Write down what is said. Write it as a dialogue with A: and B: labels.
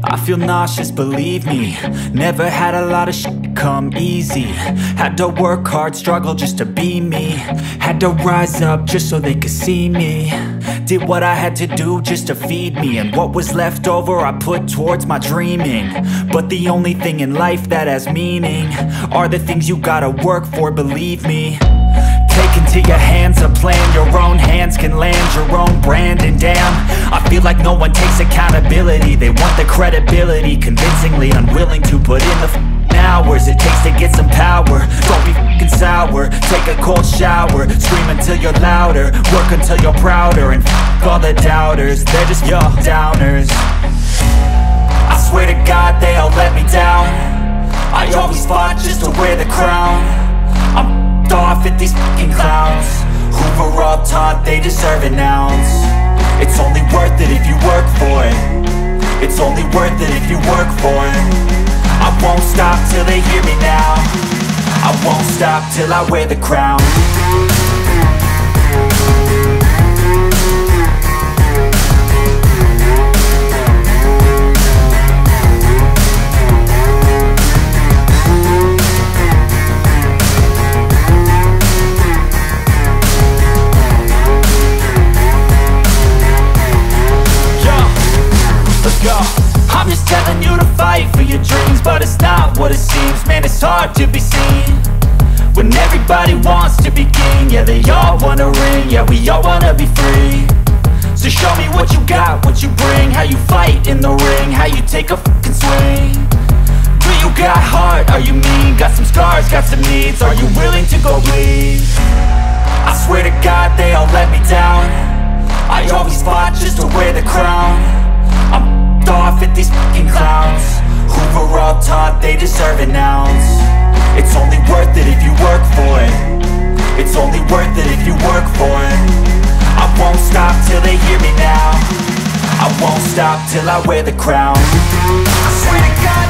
A: I feel nauseous, believe me. Never had a lot of shit come easy. Had to work hard, struggle just to be me. Had to rise up just so they could see me. Did what I had to do just to feed me. And what was left over I put towards my dreaming. But the only thing in life that has meaning are the things you gotta work for, believe me. Take into your hands a plan. Your own hands can land your own brand. And damn, I feel like no one takes accountability. They want the credibility, convincingly unwilling to put in the hours it takes to get some power. Don't be f***ing sour. Take a cold shower. Scream until you're louder. Work until you're prouder. And f*** all the doubters, they're just your downers. I swear to God they all let me down. I always fought just to wear the crown. I'm off at these fucking clowns who were all taught they deserve an ounce. It's only worth it if you work for it. It's only worth it if you work for it. I won't stop till they hear me now. I won't stop till I wear the crown. I'm just telling you to fight for your dreams, but it's not what it seems. Man, it's hard to be seen when everybody wants to be king. Yeah, they all wanna ring, yeah, we all wanna be free. So show me what you got, what you bring. How you fight in the ring, how you take a fucking swing. Do you got heart, are you mean? Got some scars, got some needs, are you willing to go bleed? I swear to God they all let me down. I always fought just to wear the crown. I'm off at these fucking clowns who were all taught they deserve an ounce. It's only worth it if you work for it. It's only worth it if you work for it. I won't stop till they hear me now. I won't stop till I wear the crown. I swear to God